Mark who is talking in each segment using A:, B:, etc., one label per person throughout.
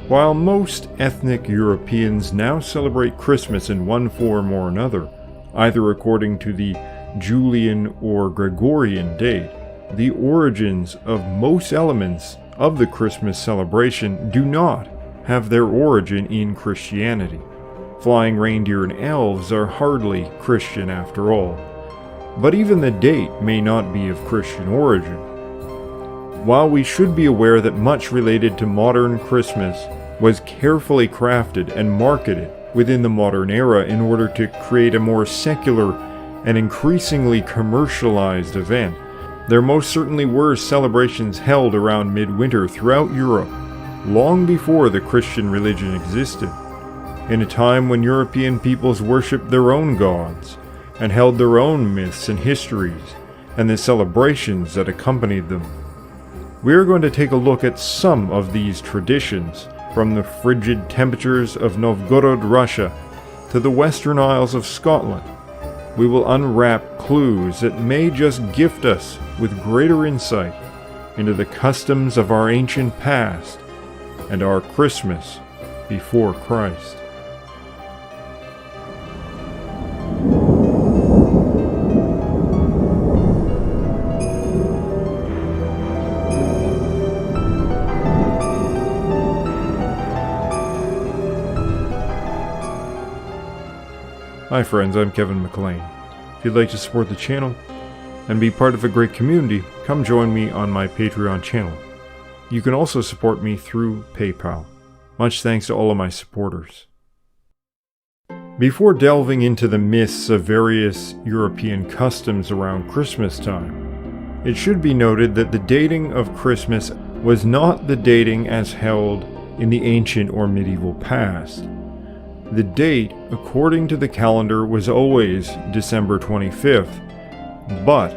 A: While most ethnic Europeans now celebrate Christmas in one form or another, either according to the Julian or Gregorian date, the origins of most elements of the Christmas celebration do not have their origin in Christianity. Flying reindeer and elves are hardly Christian after all, but even the date may not be of Christian origin. While we should be aware that much related to modern Christmas was carefully crafted and marketed within the modern era in order to create a more secular and increasingly commercialized event, there most certainly were celebrations held around midwinter throughout Europe, long before the Christian religion existed, in a time when European peoples worshipped their own gods, and held their own myths and histories, and the celebrations that accompanied them. We are going to take a look at some of these traditions, from the frigid temperatures of Novgorod, Russia, to the Western Isles of Scotland. We will unwrap clues that may just gift us with greater insight into the customs of our ancient past and our Christmas before Christ. Hi friends, I'm Kevin McLean. If you'd like to support the channel and be part of a great community, come join me on my Patreon channel. You can also support me through PayPal. Much thanks to all of my supporters. Before delving into the myths of various European customs around Christmas time, it should be noted that the dating of Christmas was not the dating as held in the ancient or medieval past. The date, according to the calendar, was always December 25th, but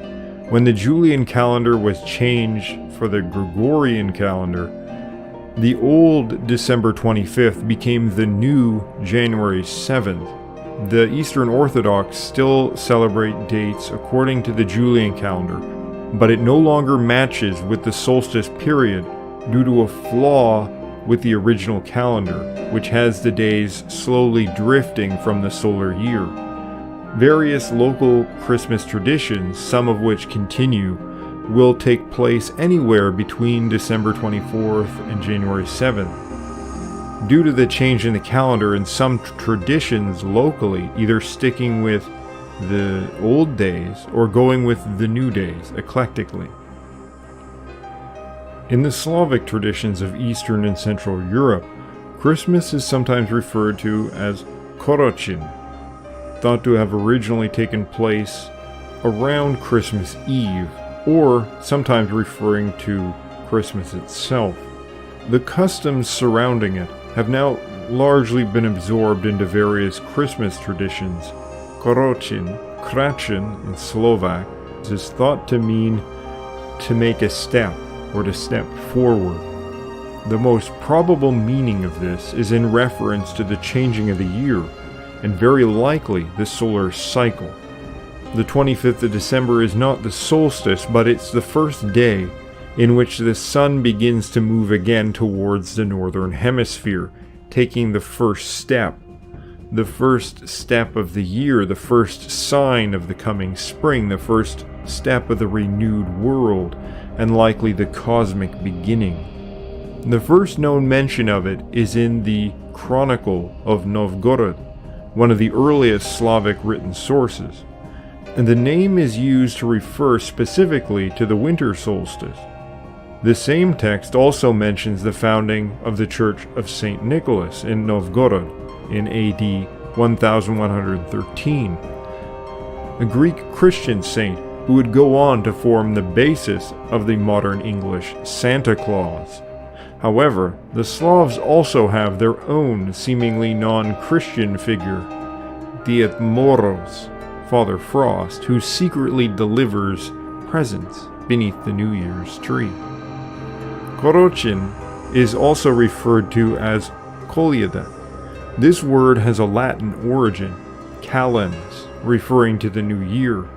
A: when the Julian calendar was changed for the Gregorian calendar, the old December 25th became the new January 7th. The Eastern Orthodox still celebrate dates according to the Julian calendar, but it no longer matches with the solstice period due to a flaw with the original calendar, which has the days slowly drifting from the solar year. Various local Christmas traditions, some of which continue, will take place anywhere between December 24th and January 7th. Due to the change in the calendar and some traditions locally, either sticking with the old days or going with the new days eclectically. In the Slavic traditions of Eastern and Central Europe, Christmas is sometimes referred to as Korochin, thought to have originally taken place around Christmas Eve, or sometimes referring to Christmas itself. The customs surrounding it have now largely been absorbed into various Christmas traditions. Korochin, Krachin in Slovak, is thought to mean to make a step or to step forward. The most probable meaning of this is in reference to the changing of the year, and very likely the solar cycle. The 25th of December is not the solstice, but it's the first day in which the sun begins to move again towards the northern hemisphere, taking the first step of the year, the first sign of the coming spring, the first step of the renewed world, and likely the cosmic beginning. The first known mention of it is in the Chronicle of Novgorod, one of the earliest Slavic written sources, and the name is used to refer specifically to the winter solstice. The same text also mentions the founding of the Church of St. Nicholas in Novgorod in AD 1113, a Greek Christian saint who would go on to form the basis of the modern English Santa Claus. However, the Slavs also have their own seemingly non-Christian figure, Ded Moroz, Father Frost, who secretly delivers presents beneath the New Year's tree. Korochin is also referred to as Kolyada. This word has a Latin origin, calens, referring to the new year.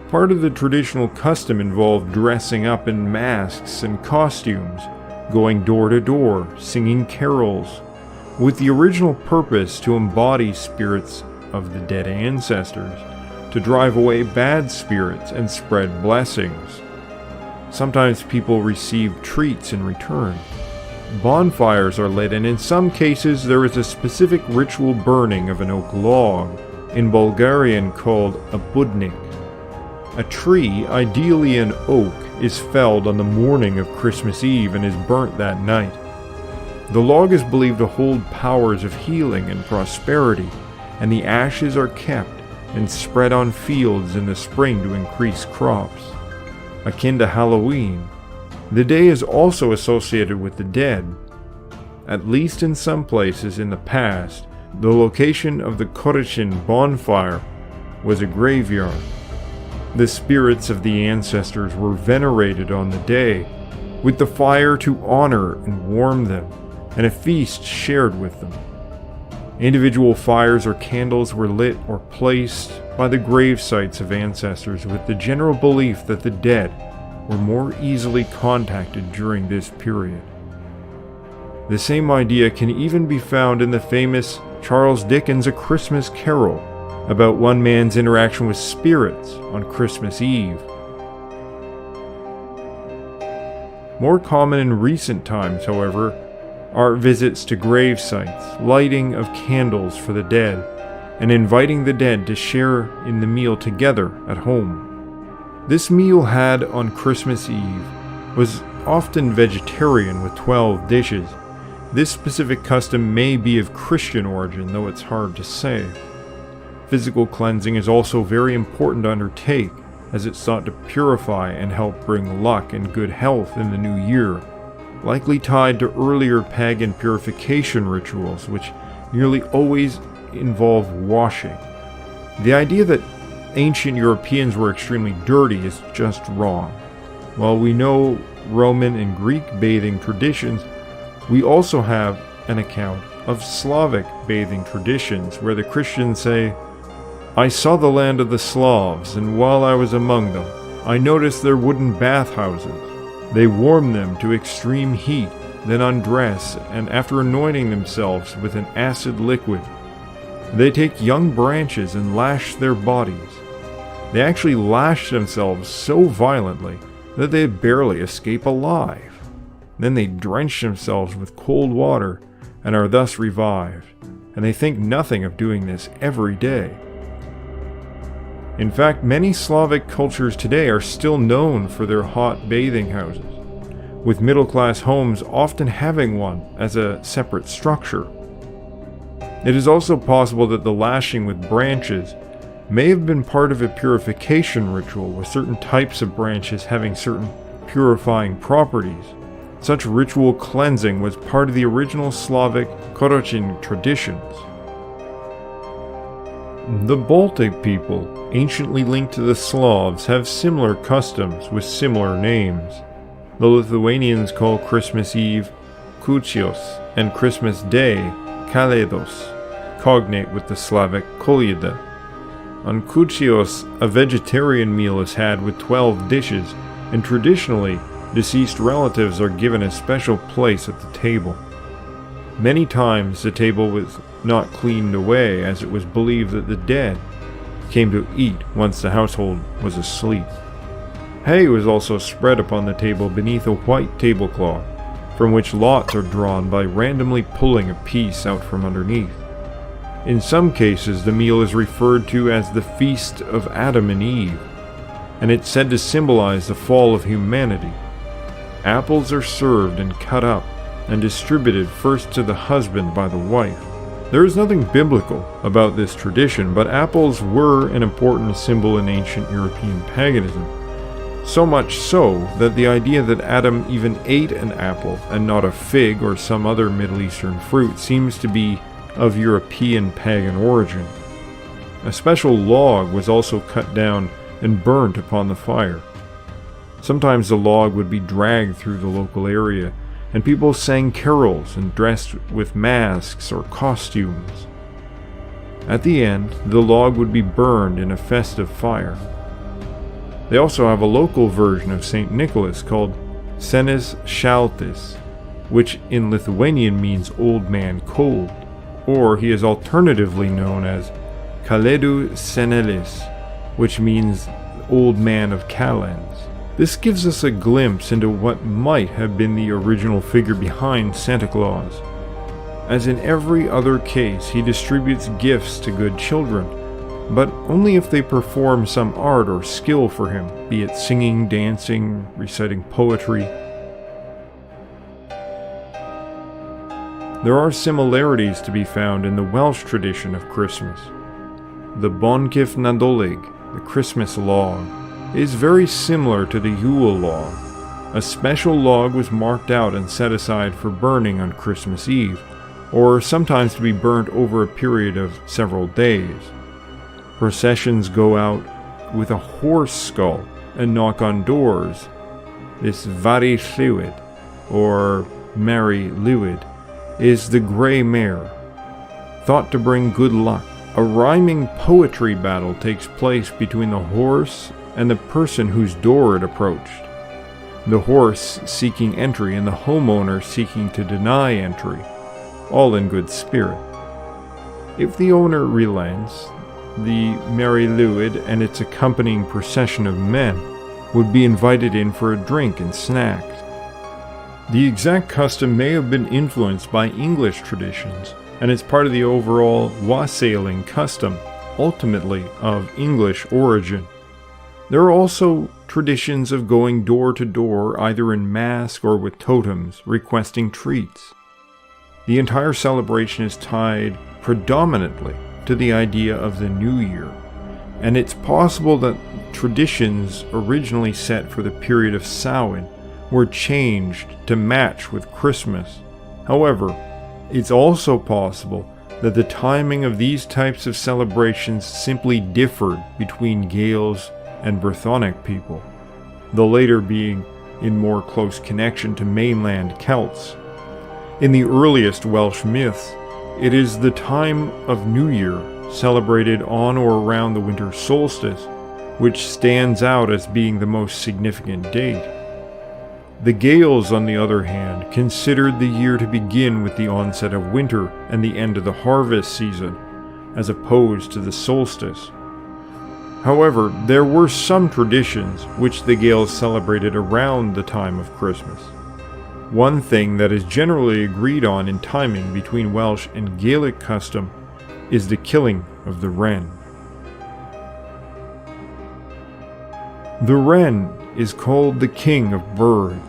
A: Part of the traditional custom involved dressing up in masks and costumes, going door to door, singing carols, with the original purpose to embody spirits of the dead ancestors, to drive away bad spirits and spread blessings. Sometimes people receive treats in return. Bonfires are lit, and in some cases there is a specific ritual burning of an oak log, in Bulgarian called a budnik. A tree, ideally an oak, is felled on the morning of Christmas Eve and is burnt that night. The log is believed to hold powers of healing and prosperity, and the ashes are kept and spread on fields in the spring to increase crops. Akin to Halloween, the day is also associated with the dead. At least in some places in the past, the location of the Korichin bonfire was a graveyard. The spirits of the ancestors were venerated on the day, with the fire to honor and warm them, and a feast shared with them. Individual fires or candles were lit or placed by the grave sites of ancestors with the general belief that the dead were more easily contacted during this period. The same idea can even be found in the famous Charles Dickens' A Christmas Carol, about one man's interaction with spirits on Christmas Eve. More common in recent times, however, are visits to grave sites, lighting of candles for the dead, and inviting the dead to share in the meal together at home. This meal had on Christmas Eve was often vegetarian with 12 dishes. This specific custom may be of Christian origin, though it's hard to say. Physical cleansing is also very important to undertake, as it's thought to purify and help bring luck and good health in the new year, likely tied to earlier pagan purification rituals, which nearly always involve washing. The idea that ancient Europeans were extremely dirty is just wrong. While we know Roman and Greek bathing traditions, we also have an account of Slavic bathing traditions where the Christians say, "I saw the land of the Slavs, and while I was among them, I noticed their wooden bathhouses. They warm them to extreme heat, then undress, and after anointing themselves with an acid liquid, they take young branches and lash their bodies. They actually lash themselves so violently that they barely escape alive. Then they drench themselves with cold water and are thus revived, and they think nothing of doing this every day." In fact, many Slavic cultures today are still known for their hot bathing houses, with middle-class homes often having one as a separate structure. It is also possible that the lashing with branches may have been part of a purification ritual, with certain types of branches having certain purifying properties. Such ritual cleansing was part of the original Slavic Korichin traditions. The Baltic people, anciently linked to the Slavs, have similar customs with similar names. The Lithuanians call Christmas Eve Kūčios and Christmas Day Kalėdos, cognate with the Slavic Kolėda. On Kūčios, a vegetarian meal is had with 12 dishes, and traditionally, deceased relatives are given a special place at the table. Many times the table was not cleaned away, as it was believed that the dead came to eat once the household was asleep. Hay was also spread upon the table beneath a white tablecloth, from which lots are drawn by randomly pulling a piece out from underneath. In some cases, the meal is referred to as the Feast of Adam and Eve, and it's said to symbolize the fall of humanity. Apples are served and cut up and distributed first to the husband by the wife. There is nothing biblical about this tradition, but apples were an important symbol in ancient European paganism. So much so that the idea that Adam even ate an apple and not a fig or some other Middle Eastern fruit seems to be of European pagan origin. A special log was also cut down and burnt upon the fire. Sometimes the log would be dragged through the local area, and people sang carols and dressed with masks or costumes. At the end, the log would be burned in a festive fire. They also have a local version of St. Nicholas called Senes Shaltis, which in Lithuanian means old man cold, or he is alternatively known as Kalėdų senelis, which means old man of kalends. This gives us a glimpse into what might have been the original figure behind Santa Claus. As in every other case, he distributes gifts to good children, but only if they perform some art or skill for him, be it singing, dancing, reciting poetry. There are similarities to be found in the Welsh tradition of Christmas. The Bonncyff Nadolig, the Christmas log, is very similar to the Yule log. A special log was marked out and set aside for burning on Christmas Eve, or sometimes to be burnt over a period of several days. Processions go out with a horse skull and knock on doors. This Vari Lluid, or Mary Lluid, is the grey mare, thought to bring good luck. A rhyming poetry battle takes place between the horse and the person whose door it approached, the horse seeking entry and the homeowner seeking to deny entry, all in good spirit. If the owner relents, the Mary Lluid and its accompanying procession of men would be invited in for a drink and snacks. The exact custom may have been influenced by English traditions, and it's part of the overall wassailing custom, ultimately of English origin. There are also traditions of going door to door, either in mask or with totems, requesting treats. The entire celebration is tied predominantly to the idea of the New Year, and it's possible that traditions originally set for the period of Samhain were changed to match with Christmas. However, it's also possible that the timing of these types of celebrations simply differed between Gaels and Brythonic people, the later being in more close connection to mainland Celts. In the earliest Welsh myths, it is the time of New Year, celebrated on or around the winter solstice, which stands out as being the most significant date. The Gaels, on the other hand, considered the year to begin with the onset of winter and the end of the harvest season, as opposed to the solstice. However, there were some traditions which the Gaels celebrated around the time of Christmas. One thing that is generally agreed on in timing between Welsh and Gaelic custom is the killing of the wren. The wren is called the king of birds,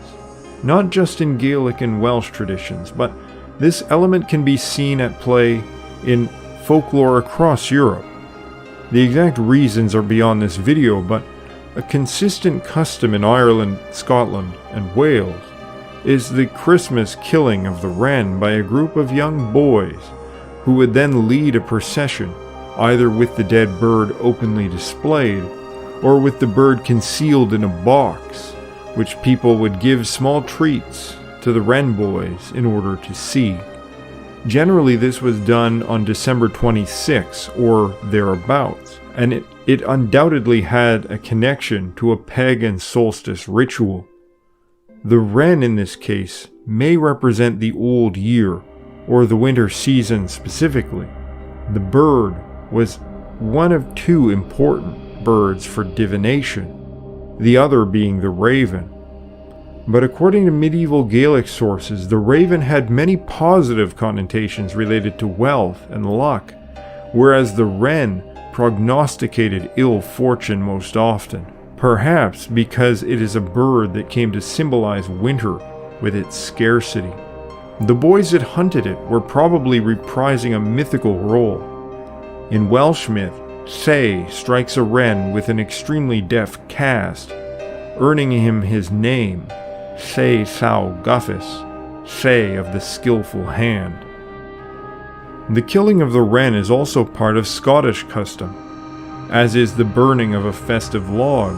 A: not just in Gaelic and Welsh traditions, but this element can be seen at play in folklore across Europe. The exact reasons are beyond this video, but a consistent custom in Ireland, Scotland, and Wales is the Christmas killing of the wren by a group of young boys who would then lead a procession, either with the dead bird openly displayed or with the bird concealed in a box, which people would give small treats to the wren boys in order to see. Generally, this was done on December 26 or thereabouts, and it undoubtedly had a connection to a pagan solstice ritual. The wren in this case may represent the old year, or the winter season specifically. The bird was one of two important birds for divination, the other being the raven. But according to medieval Gaelic sources, the raven had many positive connotations related to wealth and luck, whereas the wren prognosticated ill fortune most often, perhaps because it is a bird that came to symbolize winter with its scarcity. The boys that hunted it were probably reprising a mythical role. In Welsh myth, Say strikes a wren with an extremely deft cast, earning him his name, Say Saw Guffus, Say of the skillful hand. The killing of the wren is also part of Scottish custom, as is the burning of a festive log.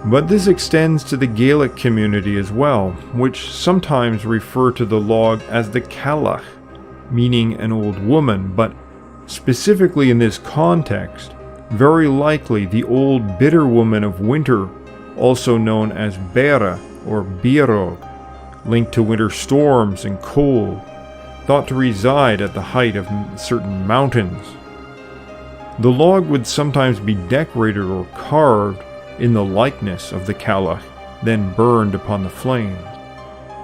A: But this extends to the Gaelic community as well, which sometimes refer to the log as the Callach, meaning an old woman, but specifically in this context, very likely the old bitter woman of winter, also known as Bera or Bírog, linked to winter storms and cold, thought to reside at the height of certain mountains. The log would sometimes be decorated or carved in the likeness of the Cailleach, then burned upon the flames.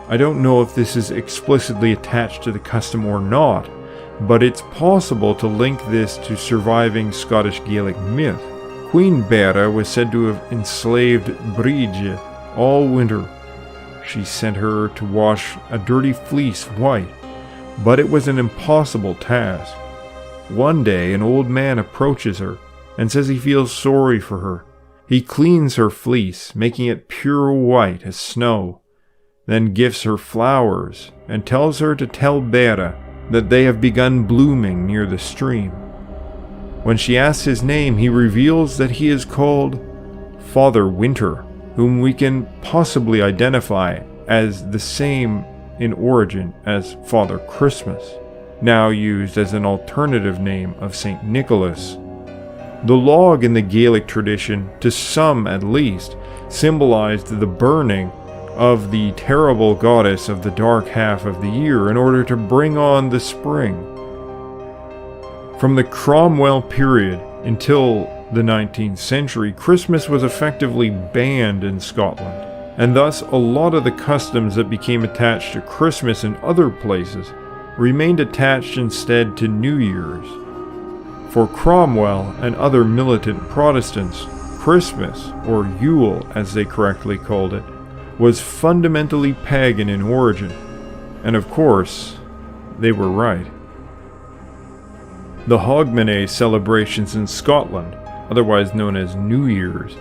A: I don't know if this is explicitly attached to the custom or not, but it's possible to link this to surviving Scottish Gaelic myth. Queen Beara was said to have enslaved Brige all winter. She sent her to wash a dirty fleece white, but it was an impossible task. One day, an old man approaches her and says he feels sorry for her. He cleans her fleece, making it pure white as snow, then gives her flowers and tells her to tell Beara that they have begun blooming near the stream. When she asks his name, he reveals that he is called Father Winter, whom we can possibly identify as the same in origin as Father Christmas, now used as an alternative name of St. Nicholas. The log in the Gaelic tradition, to some at least, symbolized the burning of the terrible goddess of the dark half of the year in order to bring on the spring. From the Cromwell period until the 19th century, Christmas was effectively banned in Scotland, and thus a lot of the customs that became attached to Christmas in other places remained attached instead to New Year's. For Cromwell and other militant Protestants, Christmas, or Yule as they correctly called it, was fundamentally pagan in origin, and of course, they were right. The Hogmanay celebrations in Scotland, otherwise known as New Year's,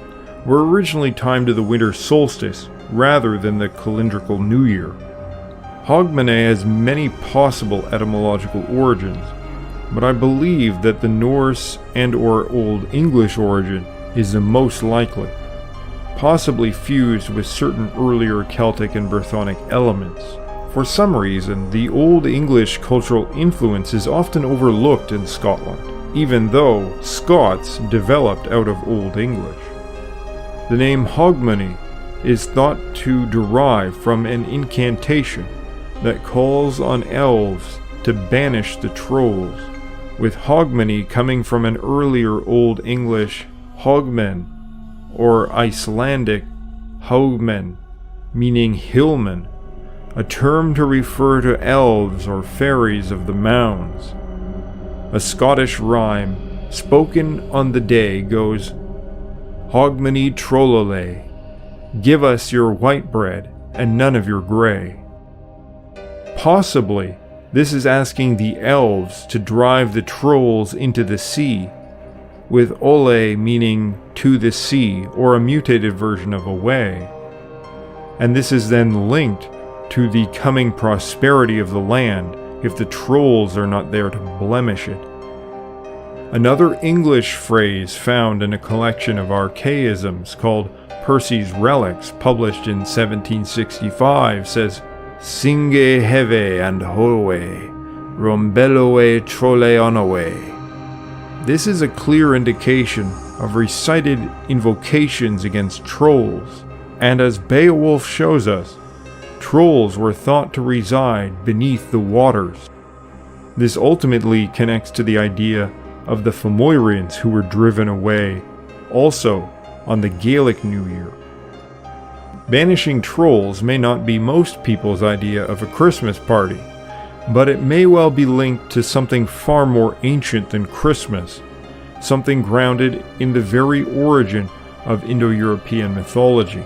A: were originally timed to the winter solstice rather than the calendrical New Year. Hogmanay has many possible etymological origins, but I believe that the Norse and/or Old English origin is the most likely, possibly fused with certain earlier Celtic and Brythonic elements. For some reason, the Old English cultural influence is often overlooked in Scotland, even though Scots developed out of Old English. The name Hogmanay is thought to derive from an incantation that calls on elves to banish the trolls, with Hogmanay coming from an earlier Old English Hogmen, or Icelandic Haugmen, meaning hillmen, a term to refer to elves or fairies of the mounds. A Scottish rhyme, spoken on the day, goes, Hogmanay trollolay, give us your white bread and none of your grey. Possibly, this is asking the elves to drive the trolls into the sea, with ole meaning to the sea, or a mutated version of away. And this is then linked to the coming prosperity of the land if the trolls are not there to blemish it. Another English phrase found in a collection of archaisms called Percy's Relics, published in 1765, says, Singe heve and howe, rombelloe trolle onowe. This is a clear indication of recited invocations against trolls, and as Beowulf shows us, trolls were thought to reside beneath the waters. This ultimately connects to the idea of the Fomorians who were driven away, also on the Gaelic New Year. Banishing trolls may not be most people's idea of a Christmas party, but it may well be linked to something far more ancient than Christmas, something grounded in the very origin of Indo-European mythology.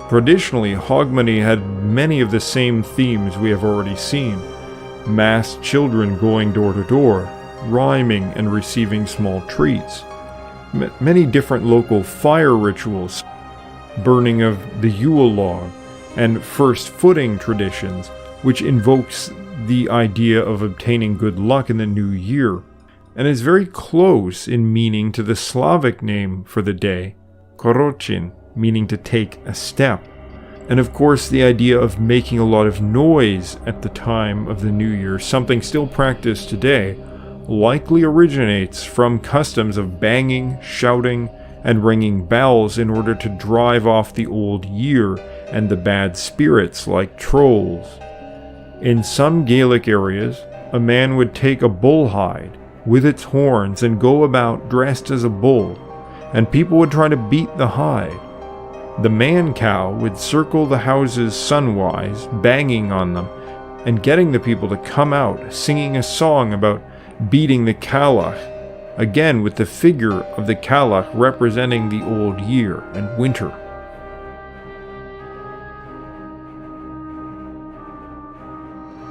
A: Traditionally, Hogmanay had many of the same themes we have already seen: masked children going door to door, rhyming and receiving small treats, many different local fire rituals, burning of the Yule log, and first footing traditions, which invokes the idea of obtaining good luck in the new year, and is very close in meaning to the Slavic name for the day, korochin, meaning to take a step. And of course the idea of making a lot of noise at the time of the new year, something still practiced today, likely originates from customs of banging, shouting, and ringing bells in order to drive off the old year and the bad spirits like trolls. In some Gaelic areas, a man would take a bull hide with its horns and go about dressed as a bull, and people would try to beat the hide. The man cow would circle the houses sunwise, banging on them, and getting the people to come out, singing a song about beating the Cailleach, again with the figure of the Cailleach representing the old year and winter.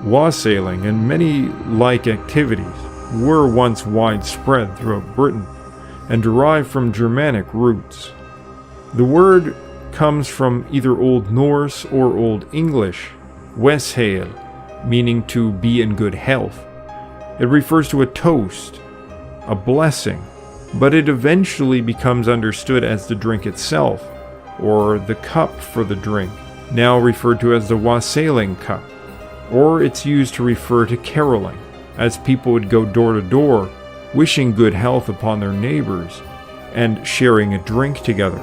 A: Wassailing and many like activities were once widespread throughout Britain and derived from Germanic roots. The word comes from either Old Norse or Old English, weshael, meaning to be in good health. It refers to a toast, a blessing, but it eventually becomes understood as the drink itself, or the cup for the drink, now referred to as the wassailing cup, or it's used to refer to caroling, as people would go door to door, wishing good health upon their neighbors, and sharing a drink together.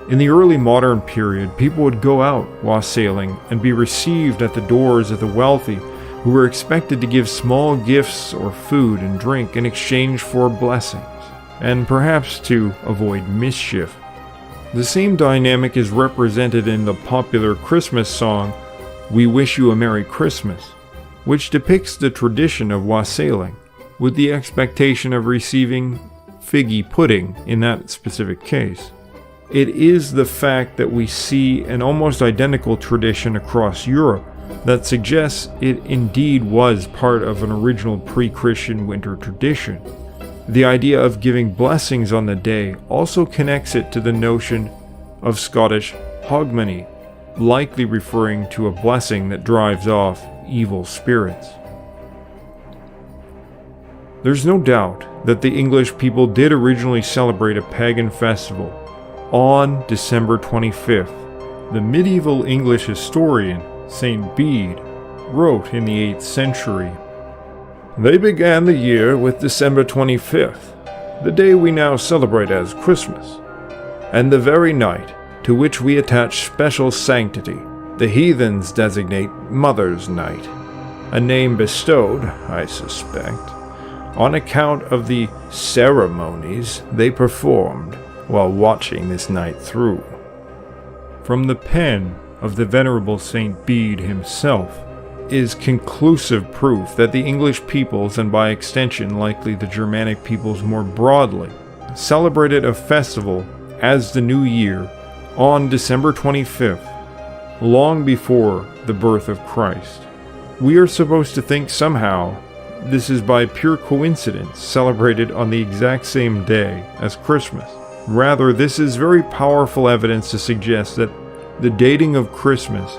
A: In the early modern period, people would go out wassailing and be received at the doors of the wealthy, who were expected to give small gifts or food and drink in exchange for blessings, and perhaps to avoid mischief. The same dynamic is represented in the popular Christmas song, "We Wish You a Merry Christmas," which depicts the tradition of wassailing, with the expectation of receiving figgy pudding in that specific case. It is the fact that we see an almost identical tradition across Europe that suggests it indeed was part of an original pre-Christian winter tradition. The idea of giving blessings on the day also connects it to the notion of Scottish hogmanay, likely referring to a blessing that drives off evil spirits. There's no doubt that the English people did originally celebrate a pagan festival on December 25th. The medieval English historian St. Bede wrote in the 8th century, "They began the year with December 25th, the day we now celebrate as Christmas, and the very night to which we attach special sanctity. The heathens designate Mother's Night, a name bestowed, I suspect, on account of the ceremonies they performed while watching this night through." From the pen of the Venerable St. Bede himself is conclusive proof that the English peoples, and by extension likely the Germanic peoples more broadly, celebrated a festival as the New Year on December 25th, long before the birth of Christ. We are supposed to think somehow this is by pure coincidence celebrated on the exact same day as Christmas. Rather, this is very powerful evidence to suggest that the dating of Christmas,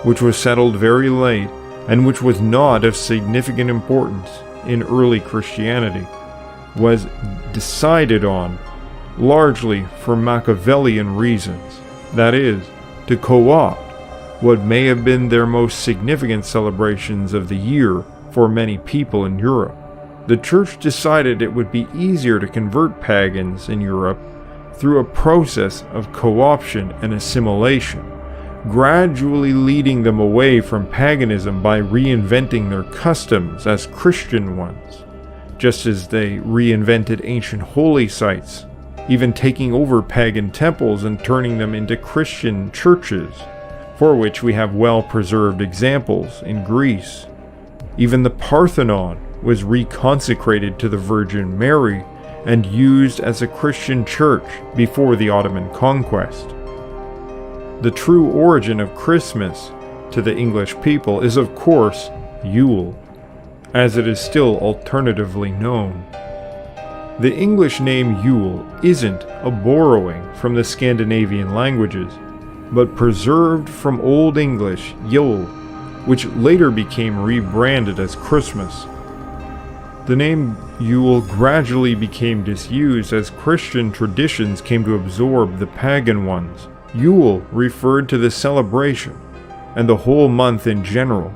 A: which was settled very late and which was not of significant importance in early Christianity, was decided on largely for Machiavellian reasons, that is, to co-opt what may have been their most significant celebrations of the year for many people in Europe. The Church decided it would be easier to convert pagans in Europe through a process of co-option and assimilation, gradually leading them away from paganism by reinventing their customs as Christian ones, just as they reinvented ancient holy sites, even taking over pagan temples and turning them into Christian churches, for which we have well-preserved examples in Greece. Even the Parthenon was reconsecrated to the Virgin Mary and used as a Christian church before the Ottoman conquest. The true origin of Christmas to the English people is, of course, Yule, as it is still alternatively known. The English name Yule isn't a borrowing from the Scandinavian languages, but preserved from Old English Yule, which later became rebranded as Christmas. The name Yule gradually became disused as Christian traditions came to absorb the pagan ones. Yule referred to the celebration, and the whole month in general.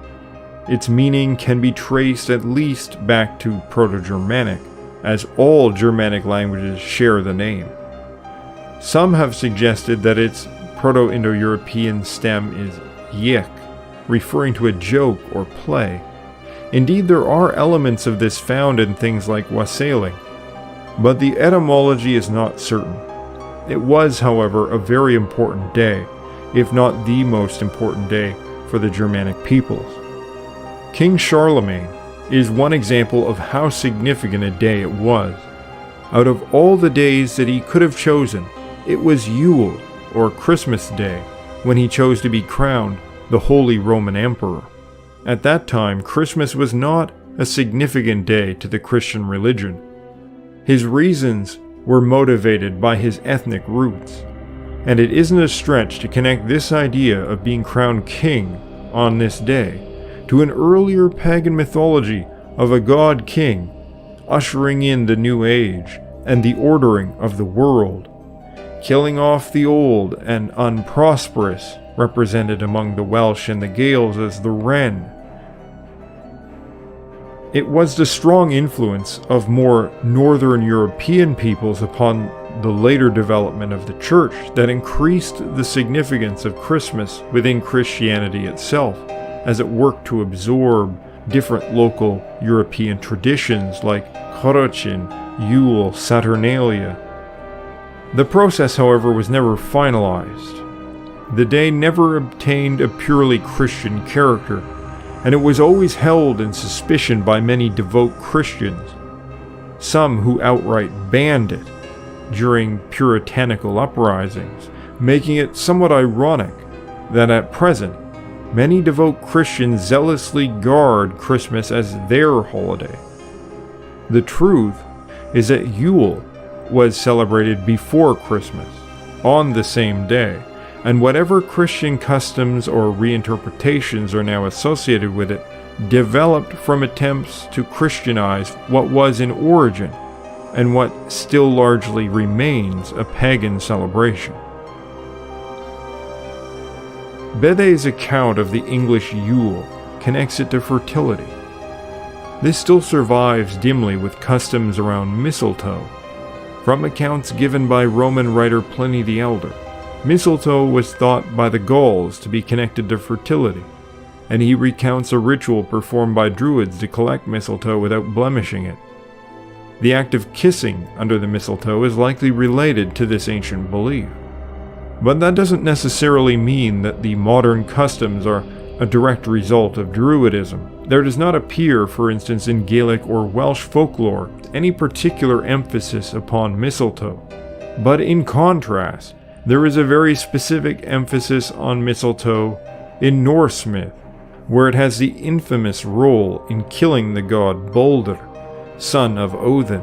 A: Its meaning can be traced at least back to Proto-Germanic, as all Germanic languages share the name. Some have suggested that its Proto-Indo-European stem is yik, referring to a joke or play. Indeed, there are elements of this found in things like wassailing, but the etymology is not certain. It was, however, a very important day, if not the most important day for the Germanic peoples. King Charlemagne is one example of how significant a day it was. Out of all the days that he could have chosen, it was Yule, or Christmas Day, when he chose to be crowned the Holy Roman Emperor. At that time, Christmas was not a significant day to the Christian religion. His reasons were motivated by his ethnic roots, and it isn't a stretch to connect this idea of being crowned king on this day to an earlier pagan mythology of a god-king ushering in the new age and the ordering of the world, killing off the old and unprosperous, represented among the Welsh and the Gaels as the wren. It was the strong influence of more northern European peoples upon the later development of the Church that increased the significance of Christmas within Christianity itself, as it worked to absorb different local European traditions like Korochin, Yule, Saturnalia. The process, however, was never finalized. The day never obtained a purely Christian character, and it was always held in suspicion by many devout Christians, some who outright banned it during puritanical uprisings, making it somewhat ironic that at present many devout Christians zealously guard Christmas as their holiday. The truth is that Yule was celebrated before Christmas, on the same day, and whatever Christian customs or reinterpretations are now associated with it developed from attempts to Christianize what was in origin and what still largely remains a pagan celebration. Bede's account of the English Yule connects it to fertility. This still survives dimly with customs around mistletoe. From accounts given by Roman writer Pliny the Elder, mistletoe was thought by the Gauls to be connected to fertility, and he recounts a ritual performed by Druids to collect mistletoe without blemishing it. The act of kissing under the mistletoe is likely related to this ancient belief. But that doesn't necessarily mean that the modern customs are a direct result of Druidism. There does not appear, for instance, in Gaelic or Welsh folklore, any particular emphasis upon mistletoe. But in contrast, there is a very specific emphasis on mistletoe in Norse myth, where it has the infamous role in killing the god Balder, son of Odin.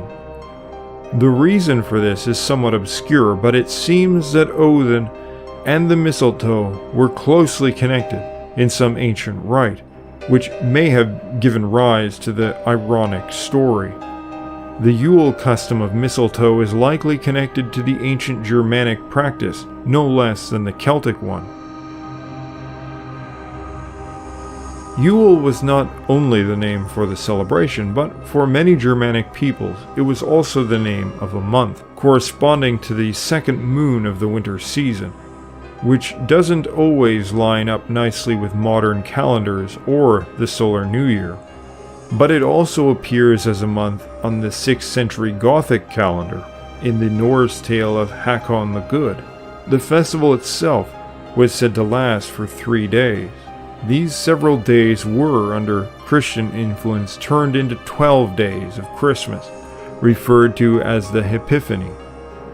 A: The reason for this is somewhat obscure, but it seems that Odin and the mistletoe were closely connected in some ancient rite, which may have given rise to the ironic story. The Yule custom of mistletoe is likely connected to the ancient Germanic practice, no less than the Celtic one. Yule was not only the name for the celebration, but for many Germanic peoples, it was also the name of a month, corresponding to the second moon of the winter season, which doesn't always line up nicely with modern calendars or the solar new year. But it also appears as a month on the 6th century Gothic calendar, in the Norse tale of Hakon the Good. The festival itself was said to last for 3 days. These several days were, under Christian influence, turned into 12 days of Christmas, referred to as the Epiphany.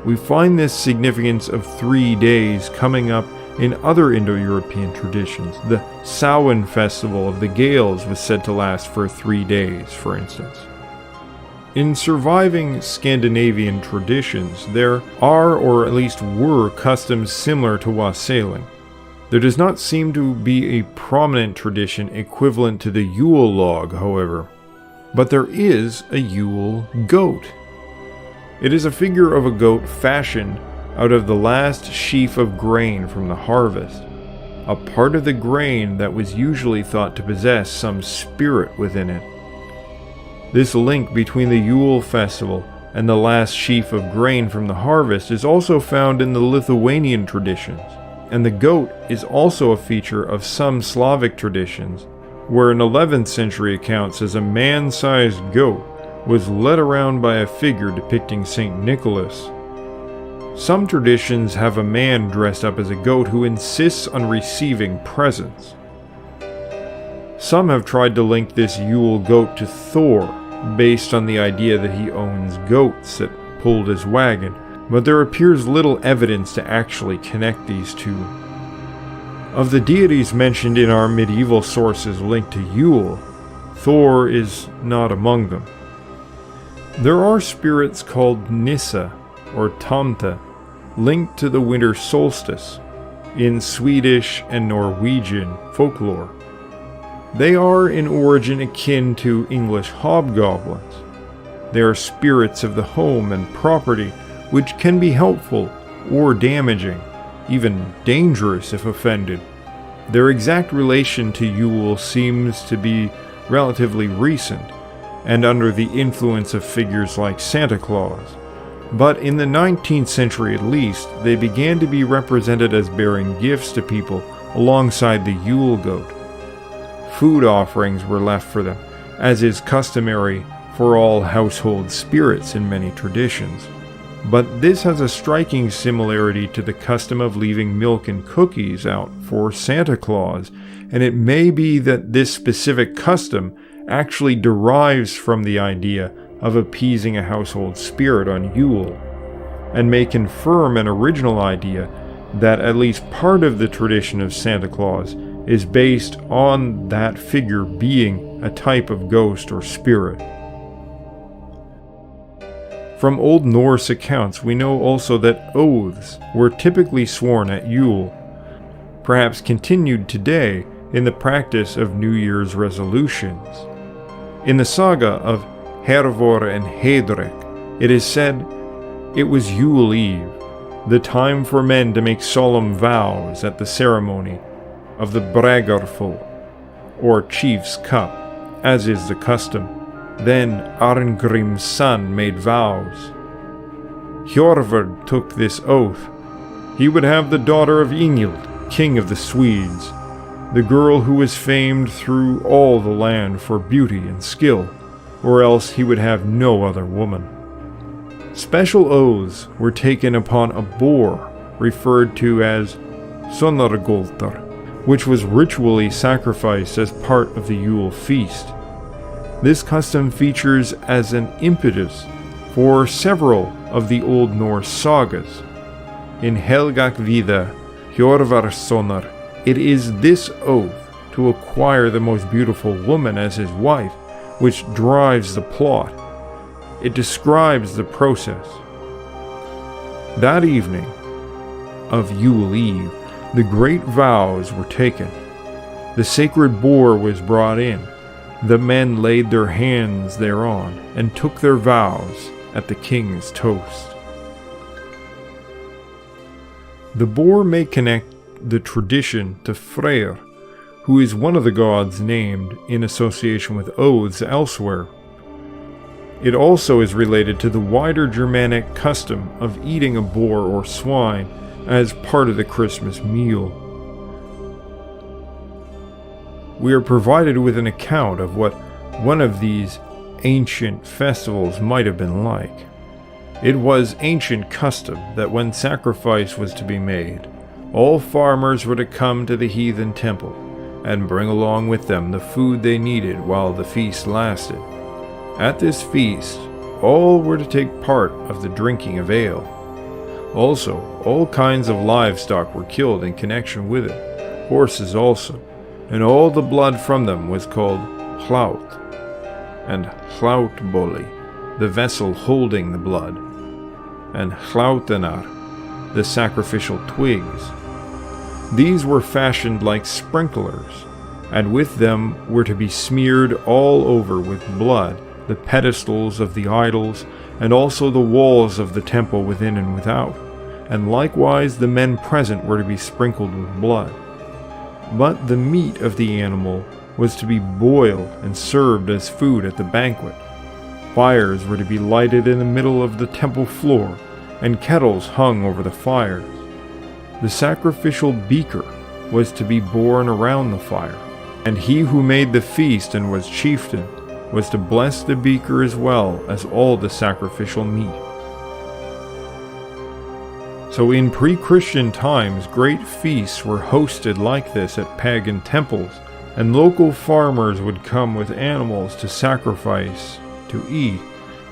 A: We find this significance of 3 days coming up in other Indo-European traditions. The Samhain festival of the Gaels was said to last for 3 days, for instance. In surviving Scandinavian traditions, there are, or at least were, customs similar to wassailing. There does not seem to be a prominent tradition equivalent to the Yule log, however, but there is a Yule goat. It is a figure of a goat fashioned out of the last sheaf of grain from the harvest, a part of the grain that was usually thought to possess some spirit within it. This link between the Yule festival and the last sheaf of grain from the harvest is also found in the Lithuanian traditions, and the goat is also a feature of some Slavic traditions, where an 11th century account says a man-sized goat was led around by a figure depicting St. Nicholas. Some traditions have a man dressed up as a goat who insists on receiving presents. Some have tried to link this Yule goat to Thor, based on the idea that he owns goats that pulled his wagon, but there appears little evidence to actually connect these two. Of the deities mentioned in our medieval sources linked to Yule, Thor is not among them. There are spirits called Nissa or Tomte, linked to the winter solstice in Swedish and Norwegian folklore. They are in origin akin to English hobgoblins. They are spirits of the home and property, which can be helpful or damaging, even dangerous if offended. Their exact relation to Yule seems to be relatively recent, and under the influence of figures like Santa Claus. But in the 19th century at least, they began to be represented as bearing gifts to people alongside the Yule goat. Food offerings were left for them, as is customary for all household spirits in many traditions. But this has a striking similarity to the custom of leaving milk and cookies out for Santa Claus, and it may be that this specific custom actually derives from the idea of appeasing a household spirit on Yule, and may confirm an original idea that at least part of the tradition of Santa Claus is based on that figure being a type of ghost or spirit. From Old Norse accounts, we know also that oaths were typically sworn at Yule, perhaps continued today in the practice of New Year's resolutions. In the saga of Hervor and Hedrek, it is said, "It was Yule Eve, the time for men to make solemn vows at the ceremony of the Bragarfull, or Chief's Cup, as is the custom. Then Arngrim's son made vows. Hjorvard took this oath. He would have the daughter of Ingild, king of the Swedes, the girl who was famed through all the land for beauty and skill, or else he would have no other woman." Special oaths were taken upon a boar, referred to as Sonargoltar, which was ritually sacrificed as part of the Yule feast. This custom features as an impetus for several of the Old Norse sagas. In Helgakvida, Hjorvarsonar, it is this oath to acquire the most beautiful woman as his wife which drives the plot. It describes the process. That evening of Yule Eve, the great vows were taken. The sacred boar was brought in. The men laid their hands thereon and took their vows at the king's toast. The boar may connect the tradition to Freyr, who is one of the gods named in association with oaths elsewhere. It also is related to the wider Germanic custom of eating a boar or swine as part of the Christmas meal. We are provided with an account of what one of these ancient festivals might have been like. It was ancient custom that when sacrifice was to be made, all farmers were to come to the heathen temple and bring along with them the food they needed while the feast lasted. At this feast, all were to take part of the drinking of ale. Also, all kinds of livestock were killed in connection with it, horses also, and all the blood from them was called hlaut, and hlautboli, the vessel holding the blood, and hlautenar, the sacrificial twigs. These were fashioned like sprinklers, and with them were to be smeared all over with blood the pedestals of the idols, and also the walls of the temple within and without, and likewise the men present were to be sprinkled with blood. But the meat of the animal was to be boiled and served as food at the banquet. Fires were to be lighted in the middle of the temple floor, and kettles hung over the fires. The sacrificial beaker was to be borne around the fire, and he who made the feast and was chieftain was to bless the beaker as well as all the sacrificial meat. So in pre-Christian times, great feasts were hosted like this at pagan temples, and local farmers would come with animals to sacrifice, to eat,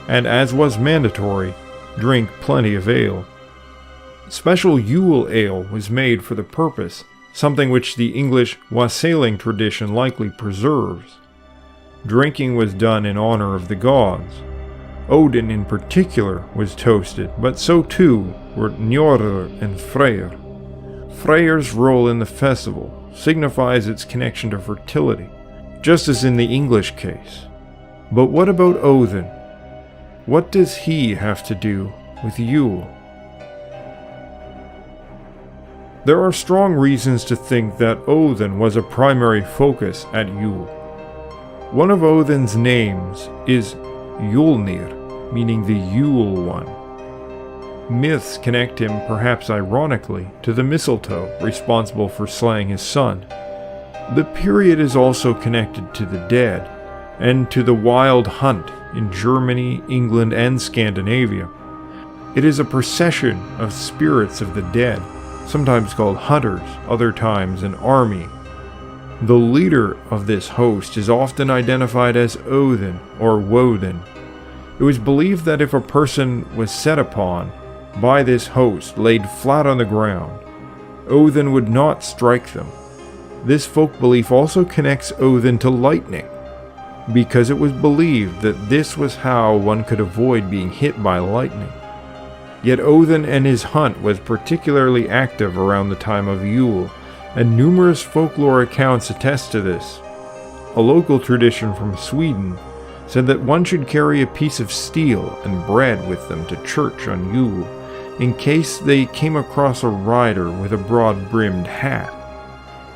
A: and as was mandatory, drink plenty of ale. Special Yule ale was made for the purpose, something which the English wassailing tradition likely preserves. Drinking was done in honor of the gods. Odin in particular was toasted, but so too were Njordur and Freyr. Freyr's role in the festival signifies its connection to fertility, just as in the English case. But what about Odin? What does he have to do with Yule? There are strong reasons to think that Odin was a primary focus at Yule. One of Odin's names is Yulnir, meaning the Yule one. Myths connect him, perhaps ironically, to the mistletoe responsible for slaying his son. The period is also connected to the dead, and to the wild hunt in Germany, England, and Scandinavia. It is a procession of spirits of the dead, sometimes called hunters, other times an army. The leader of this host is often identified as Odin or Woden. It was believed that if a person was set upon by this host laid flat on the ground, Odin would not strike them. This folk belief also connects Odin to lightning, because it was believed that this was how one could avoid being hit by lightning. Yet Odin and his hunt was particularly active around the time of Yule, and numerous folklore accounts attest to this. A local tradition from Sweden said that one should carry a piece of steel and bread with them to church on Yule, in case they came across a rider with a broad-brimmed hat.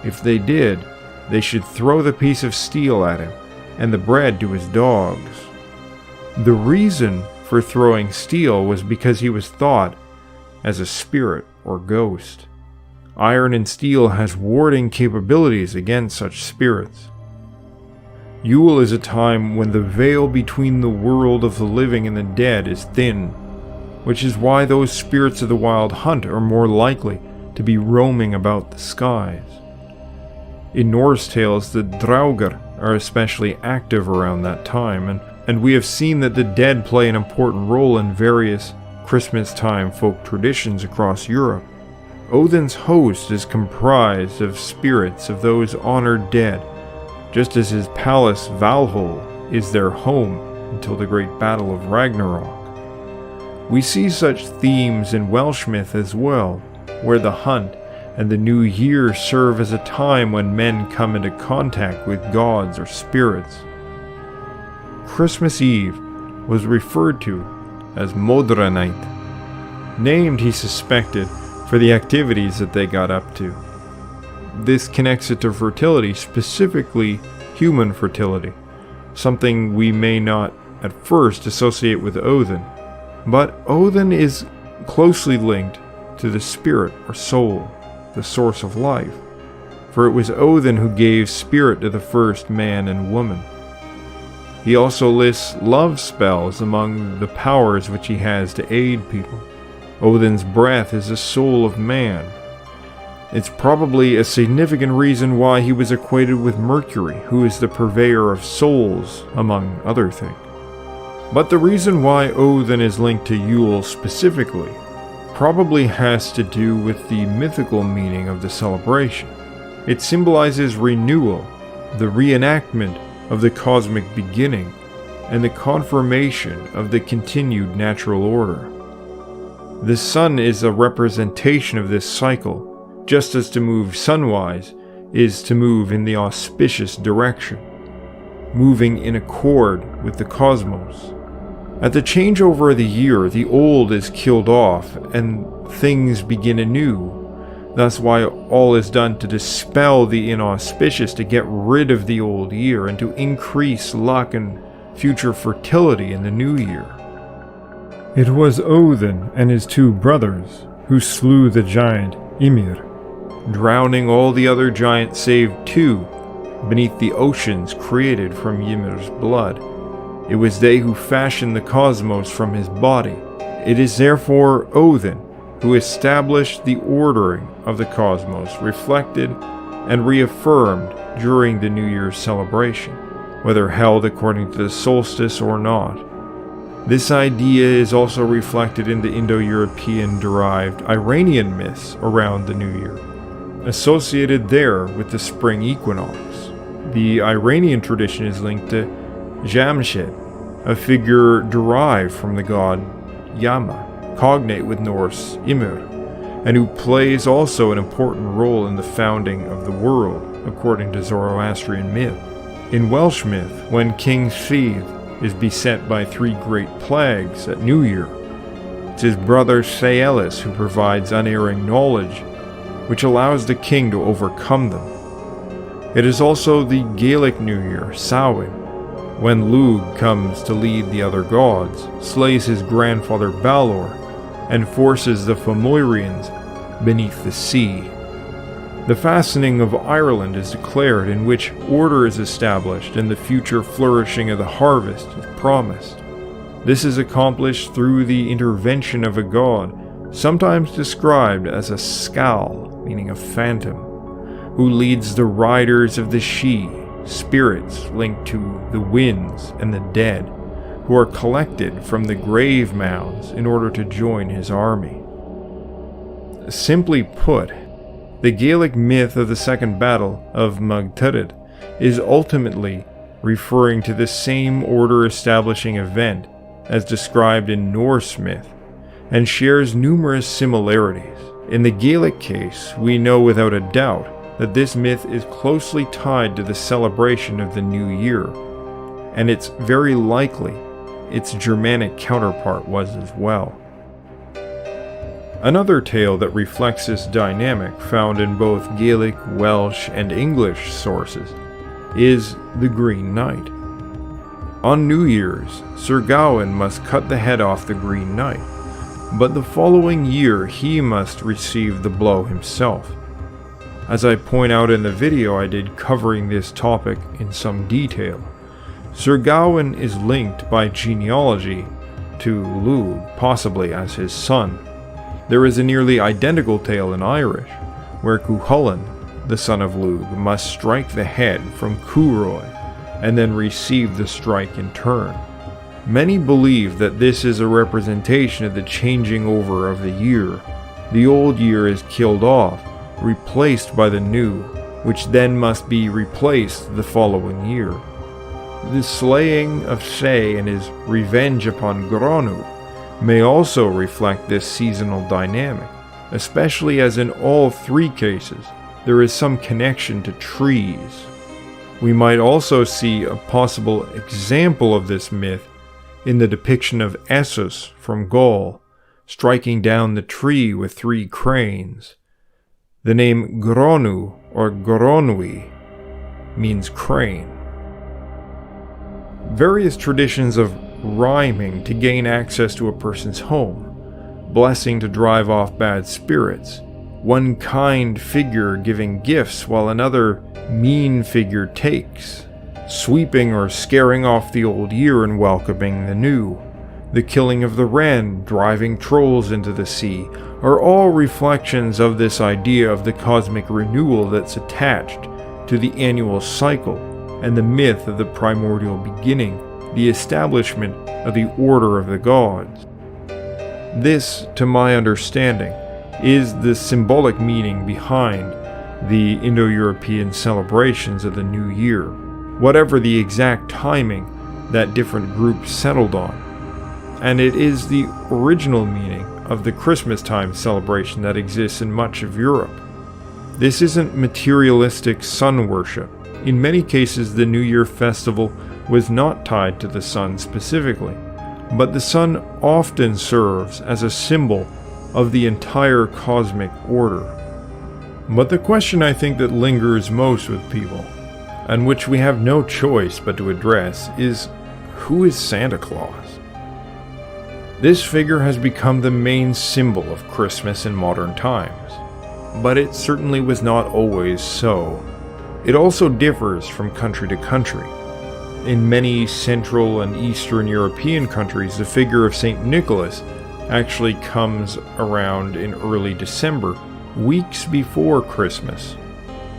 A: If they did, they should throw the piece of steel at him, and the bread to his dogs. The reason for throwing steel was because he was thought as a spirit or ghost. Iron and steel has warding capabilities against such spirits. Yule is a time when the veil between the world of the living and the dead is thin, which is why those spirits of the wild hunt are more likely to be roaming about the skies. In Norse tales, the Draugr are especially active around that time, and we have seen that the dead play an important role in various Christmas-time folk traditions across Europe. Odin's host is comprised of spirits of those honored dead, just as his palace Valhall is their home until the great battle of Ragnarok. We see such themes in Welsh myth as well, where the hunt and the new year serve as a time when men come into contact with gods or spirits. Christmas Eve was referred to as Modra Night, named, he suspected, for the activities that they got up to. This connects it to fertility, specifically human fertility, something we may not at first associate with Odin. But Odin is closely linked to the spirit or soul, the source of life, for it was Odin who gave spirit to the first man and woman. He also lists love spells among the powers which he has to aid people. Odin's breath is the soul of man. It's probably a significant reason why he was equated with Mercury, who is the purveyor of souls, among other things. But the reason why Odin is linked to Yule specifically probably has to do with the mythical meaning of the celebration. It symbolizes renewal, the reenactment of the cosmic beginning, and the confirmation of the continued natural order. The sun is a representation of this cycle, just as to move sunwise is to move in the auspicious direction, moving in accord with the cosmos. At the changeover of the year, the old is killed off and things begin anew. That's why all is done to dispel the inauspicious, to get rid of the old year and to increase luck and future fertility in the new year. It was Odin and his two brothers who slew the giant Ymir, drowning all the other giants save two beneath the oceans created from Ymir's blood. It was they who fashioned the cosmos from his body. It is therefore Odin who established the ordering of the cosmos, reflected and reaffirmed during the New Year's celebration, whether held according to the solstice or not. This idea is also reflected in the Indo-European derived Iranian myths around the New Year, associated there with the spring equinox. The Iranian tradition is linked to Jamshid, a figure derived from the god Yama, cognate with Norse Ymir, and who plays also an important role in the founding of the world, according to Zoroastrian myth. In Welsh myth, when King Lludd is beset by three great plagues at New Year, it's his brother Llewellys who provides unerring knowledge, which allows the king to overcome them. It is also the Gaelic New Year, Samhain, when Lludd comes to lead the other gods, slays his grandfather Balor, and forces the Fomorians beneath the sea. The fastening of Ireland is declared, in which order is established and the future flourishing of the harvest is promised. This is accomplished through the intervention of a god, sometimes described as a scal, meaning a phantom, who leads the riders of the Sidhe, spirits linked to the winds and the dead, who are collected from the grave mounds in order to join his army. Simply put, the Gaelic myth of the Second Battle of Magturid is ultimately referring to the same order-establishing event as described in Norse myth, and shares numerous similarities. In the Gaelic case, we know without a doubt that this myth is closely tied to the celebration of the new year, and it's very likely its Germanic counterpart was as well. Another tale that reflects this dynamic, found in both Gaelic, Welsh, and English sources, is the Green Knight. On New Year's, Sir Gawain must cut the head off the Green Knight, but the following year he must receive the blow himself. As I point out in the video I did covering this topic in some detail, Sir Gawain is linked by genealogy to Lludd, possibly as his son. There is a nearly identical tale in Irish, where Cuchulainn, the son of Lludd, must strike the head from Curoy, and then receive the strike in turn. Many believe that this is a representation of the changing over of the year. The old year is killed off, replaced by the new, which then must be replaced the following year. The slaying of Say and his revenge upon Gronu may also reflect this seasonal dynamic, especially as in all three cases there is some connection to trees. We might also see a possible example of this myth in the depiction of Essos from Gaul striking down the tree with three cranes. The name Gronu or Gronwy means crane. Various traditions of rhyming to gain access to a person's home, blessing to drive off bad spirits, one kind figure giving gifts while another mean figure takes, sweeping or scaring off the old year and welcoming the new, the killing of the wren, driving trolls into the sea, are all reflections of this idea of the cosmic renewal that's attached to the annual cycle and the myth of the primordial beginning, the establishment of the order of the gods. This, to my understanding, is the symbolic meaning behind the Indo-European celebrations of the New Year, whatever the exact timing that different groups settled on. And it is the original meaning of the Christmas time celebration that exists in much of Europe. This isn't materialistic sun worship. In many cases, the New Year festival was not tied to the sun specifically, but the sun often serves as a symbol of the entire cosmic order. But the question I think that lingers most with people, and which we have no choice but to address, is who is Santa Claus? This figure has become the main symbol of Christmas in modern times, but it certainly was not always so. It also differs from country to country. In many Central and Eastern European countries, the figure of St. Nicholas actually comes around in early December, weeks before Christmas.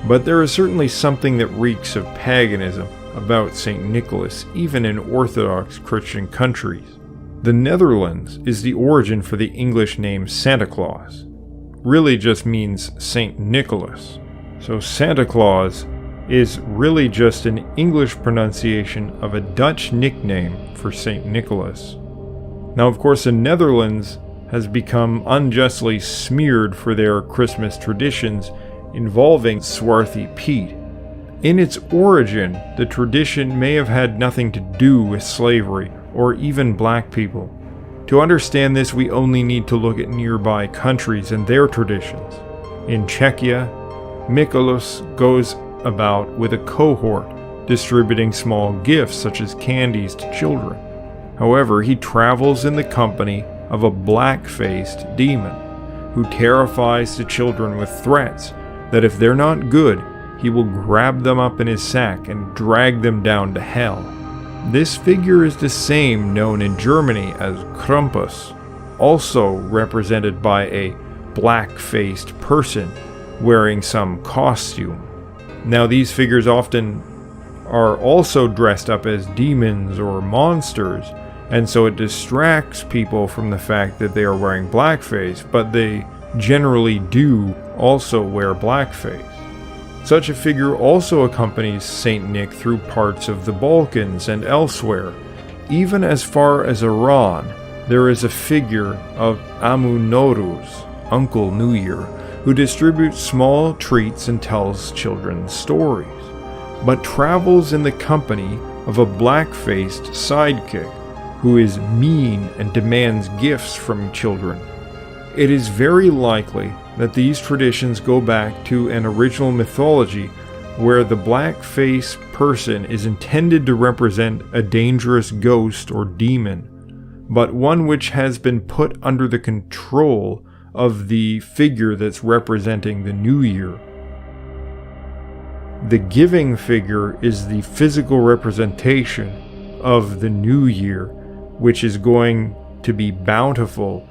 A: But there is certainly something that reeks of paganism about St. Nicholas, even in Orthodox Christian countries. The Netherlands is the origin for the English name Santa Claus. Really just means St. Nicholas. So Santa Claus is really just an English pronunciation of a Dutch nickname for St. Nicholas. Now, of course, the Netherlands has become unjustly smeared for their Christmas traditions involving swarthy Piet. In its origin, the tradition may have had nothing to do with slavery or even black people. To understand this, we only need to look at nearby countries and their traditions. In Czechia, Michaelus goes about with a cohort, distributing small gifts such as candies to children. However, he travels in the company of a black-faced demon, who terrifies the children with threats that if they're not good, he will grab them up in his sack and drag them down to hell. This figure is the same known in Germany as Krampus, also represented by a black-faced person wearing some costume. Now, these figures often are also dressed up as demons or monsters, and so it distracts people from the fact that they are wearing blackface, but they generally do also wear blackface. Such a figure also accompanies Saint Nick through parts of the Balkans and elsewhere. Even as far as Iran, there is a figure of Amu Noruz, Uncle New Year, who distributes small treats and tells children stories, but travels in the company of a black-faced sidekick who is mean and demands gifts from children. It is very likely that these traditions go back to an original mythology where the black-faced person is intended to represent a dangerous ghost or demon, but one which has been put under the control of the figure that's representing the new year. The giving figure is the physical representation of the new year, which is going to be bountiful.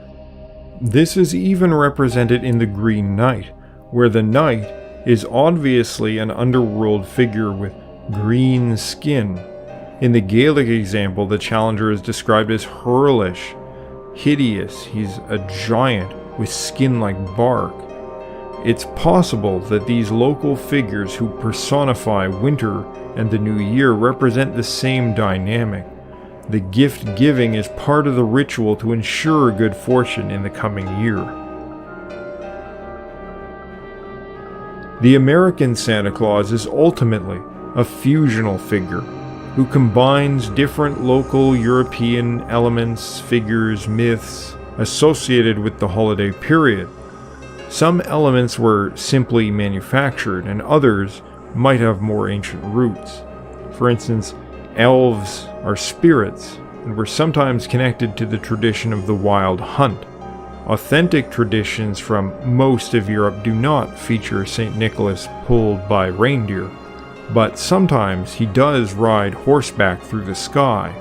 A: This is even represented in the Green Knight, where the knight is obviously an underworld figure with green skin. In the Gaelic example, the challenger is described as hurlish, hideous. He's a giant with skin like bark. It's possible that these local figures who personify winter and the new year represent the same dynamic. The gift giving is part of the ritual to ensure good fortune in the coming year. The American Santa Claus is ultimately a fusional figure who combines different local European elements, figures, myths associated with the holiday period. Some elements were simply manufactured, and others might have more ancient roots. For instance, elves are spirits and were sometimes connected to the tradition of the wild hunt. Authentic traditions from most of Europe do not feature St. Nicholas pulled by reindeer, but sometimes he does ride horseback through the sky.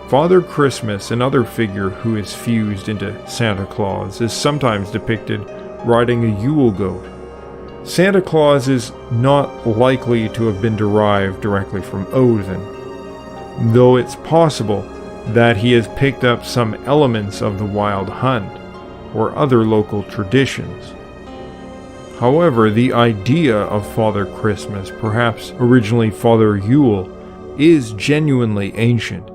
A: Father Christmas, another figure who is fused into Santa Claus, is sometimes depicted riding a Yule goat. Santa Claus is not likely to have been derived directly from Odin, though it's possible that he has picked up some elements of the wild hunt or other local traditions. However, the idea of Father Christmas, perhaps originally Father Yule, is genuinely ancient,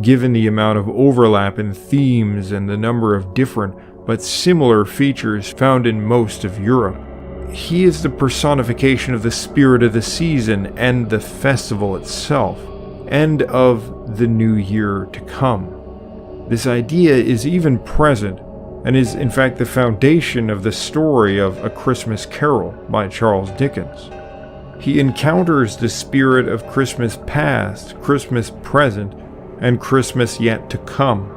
A: given the amount of overlap in themes and the number of different but similar features found in most of Europe. He is the personification of the spirit of the season and the festival itself, and of the new year to come. This idea is even present and is in fact the foundation of the story of A Christmas Carol by Charles Dickens. He encounters the spirit of Christmas past, Christmas present, and Christmas yet to come.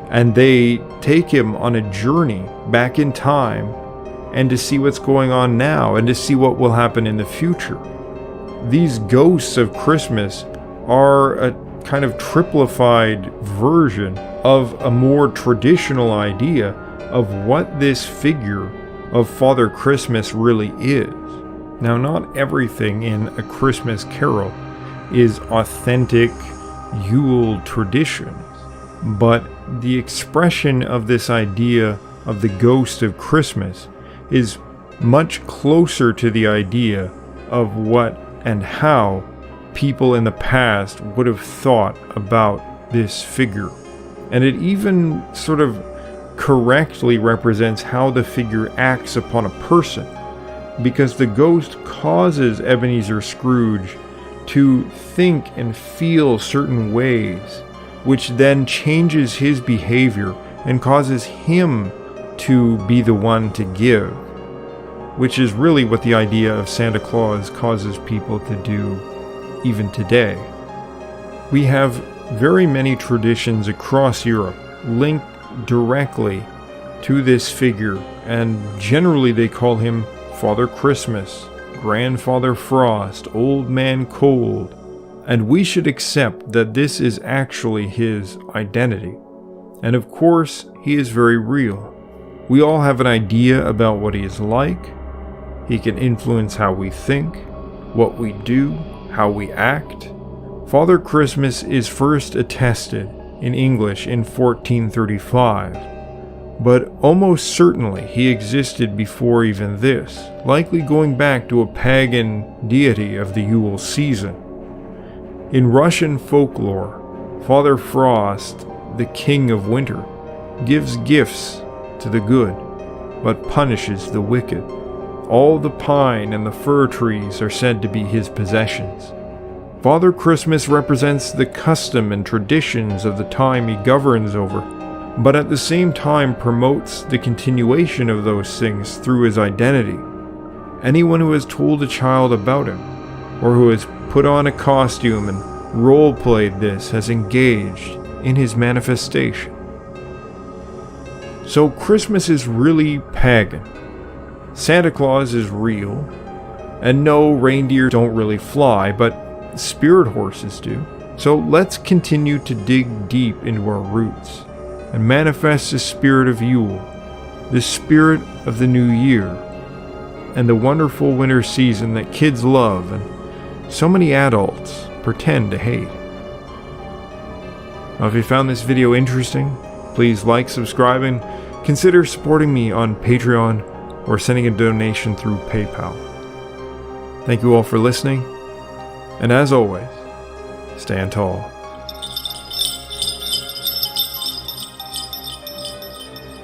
A: And they take him on a journey back in time and to see what's going on now and to see what will happen in the future. These ghosts of Christmas are a kind of triplified version of a more traditional idea of what this figure of Father Christmas really is. Now, not everything in A Christmas Carol is authentic Yule traditions, but the expression of this idea of the ghost of Christmas is much closer to the idea of what and how people in the past would have thought about this figure. And it even sort of correctly represents how the figure acts upon a person, because the ghost causes Ebenezer Scrooge to think and feel certain ways, which then changes his behavior and causes him to be the one to give, which is really what the idea of Santa Claus causes people to do even today. We have very many traditions across Europe linked directly to this figure, and generally they call him Father Christmas, Grandfather Frost, Old Man Cold, and we should accept that this is actually his identity. And of course, he is very real. We all have an idea about what he is like. He can influence how we think, what we do, how we act. Father Christmas is first attested in English in 1435, but almost certainly he existed before even this, likely going back to a pagan deity of the Yule season. In Russian folklore, Father Frost, the king of winter, gives gifts to the good, but punishes the wicked. All the pine and the fir trees are said to be his possessions. Father Christmas represents the custom and traditions of the time he governs over, but at the same time promotes the continuation of those things through his identity. Anyone who has told a child about him, or who has put on a costume and role-played this, has engaged in his manifestation. So Christmas is really pagan. Santa Claus is real, and no, reindeer don't really fly, but spirit horses do. So let's continue to dig deep into our roots and manifest the spirit of Yule, the spirit of the new year, and the wonderful winter season that kids love and so many adults pretend to hate. Now, if you found this video interesting, please like, subscribe, and consider supporting me on Patreon or sending a donation through PayPal. Thank you all for listening, and as always, stand tall.